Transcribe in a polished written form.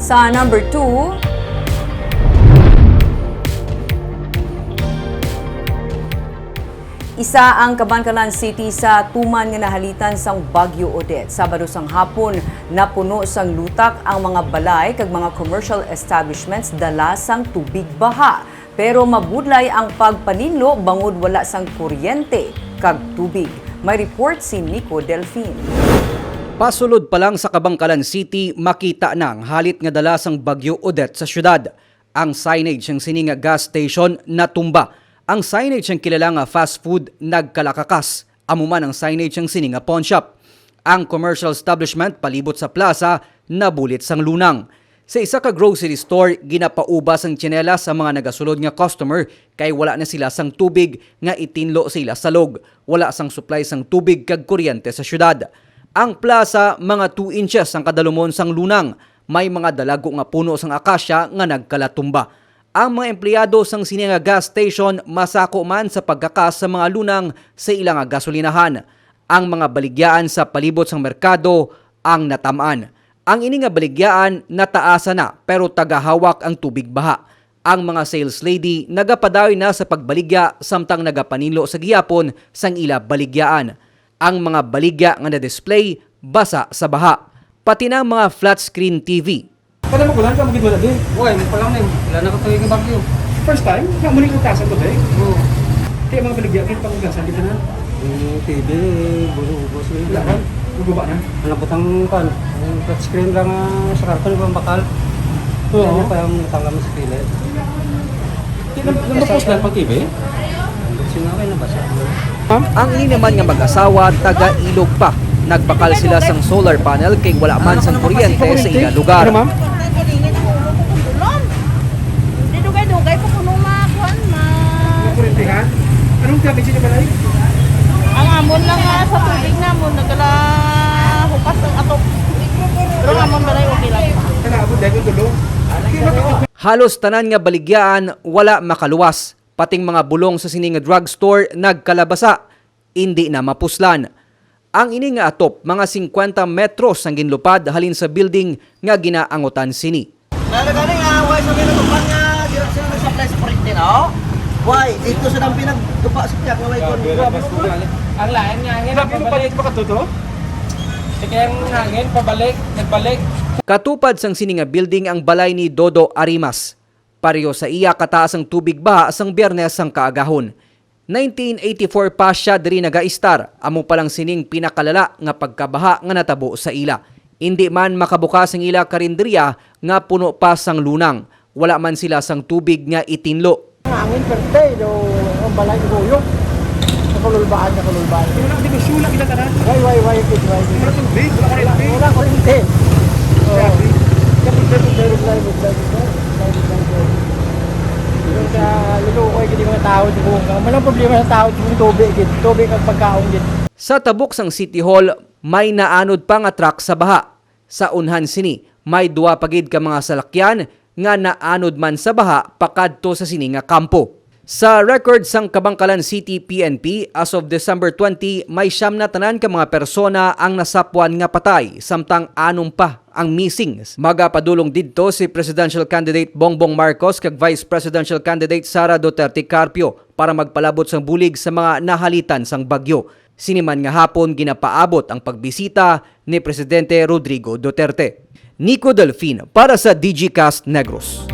Sa number 2, isa ang Cabancalan City sa tuman nga nahalitan sang Bagyo Odette. Sabado sang hapon, napuno sang lutak ang mga balay kag mga commercial establishments dala sang tubig baha. Pero mabudlay ang pagpaninlo bangod wala sang kuryente kag tubig. May report si Nico Delfin. Pasulod pa lang sa Cabancalan City, makita nang halit nga dala sang Bagyo Odette sa syudad. Ang signage ng sininga gas station natumba. Ang signage ng kilala nga fast food nagkalakakas. Amuman ang signage ng sininga pawn shop. Ang commercial establishment palibot sa plaza nabulit sang lunang. Sa isa ka grocery store, ginapaubas ang tsinelas sa mga nagasulod nga customer kay wala na sila sang tubig nga itinlo sila sa log. Wala sang supply sang tubig kag kuryente sa syudad. Ang plaza, mga 2 inches ang kadalumon sang lunang. May mga dalago nga puno sang akasya nga nagkalatumba. Ang mga empleyado sang sininga gas station masako man sa pagkakas sa mga lunang sa ilang gasolinahan. Ang mga baligyaan sa palibot sang merkado ang natamaan. Ang ini nga baligyaan nataasa na pero tagahawak ang tubig baha. Ang mga sales lady nagapadayoy na sa pagbaligya samtang nagapanilo sa gihapon sang ila baligyaan. Ang mga baligya nga na-display basa sa baha. Pati na mga flat screen TV. Kada mo kulang ka magid wala din. Uy, mo pa lang nin. Wala na ko tuwing bagyo. First time, nga muli ko tasan ko day. Oo. Kaya mga baligya kay pangugasan kita na. TV, bulo-ubos Wala nila. ka. Guguba na. Alam ko tang kan. Ang flat screen lang sa karton pang bakal. Oo. Yan pa yung tanggal sa pila. Nagpo-post lang pag TV. Sinaway na basa. Ang ini naman nga mag-asawa taga-ilog pa. Nagbakal sila sang solar panel kay wala man sang kuryente sa ilang lugar. Ano ma'am? Dugay-dugay po kuno makuan ma. Kurente ha? Anong damage niyo balay? Ang amon lang sa tubig namon nagala hukas ang ato. Pero ang amon balay okay lang. Kana abot dahil yung dulo. Halos tanan nga baligyaan wala makaluwas. Pating mga bulong sa sininga drugstore nagkalabasa. Hindi na mapuslan. Ang ini nga atop, mga 50 metros ang ginlupad halin sa building nga ginaangutan sini. Nalagaling nga, why sa pinagdupan nga, direct sila nag-supply sa kurente, no? Why? Ito sa nang pinagdupa sa tiyak nga may kon. Ang lain nga hangin Sabi mo palit pa katuto? Sige ang hangin, pabalik, nagbalik. Katupad sang sininga building ang balay ni Dodo Arimas. Pareho sa iya kataas ang tubig baha sang Biyernes sang kaagahon. 1984 pa siya diri nagaistar, amo palang sining pinakalala nga pagkabaha nga natabo sa ila. Hindi man makabukas ang ila karinderiya nga puno pa sang lunang. Wala man sila sang tubig nga itinlo. Hangin per day, do ang balay ni Boyong. Nakululbaan. Hindi mo na sula kita tanan. Way, Hindi mo na tubig. Wala ka rin tubig. Wala ko rin din. Grabe. Kapag live. Yung sa lulukoy gid mga tao di buong. Malang problema sa tao yung tubig gid. Tubig ang pagkaon gid. Sa tabok sang City Hall, may naanod pa nga truck sa baha. Sa unhan sini, may duwa pagid ka mga salakyan nga naanod man sa baha pakadto sa sini nga kampo. Sa record sang Cabancalan City PNP, as of December 20, may 9 na tanan ka mga persona ang nasapwan nga patay, samtang 6 pa ang missing. Magapadulong didto si Presidential Candidate Bongbong Marcos kag Vice Presidential Candidate Sara Duterte Carpio para magpalabot sang bulig sa mga nahalitan sang bagyo. Siniman nga hapon ginapaabot ang pagbisita ni Presidente Rodrigo Duterte. Nico Delfin para sa DigiCast Negros.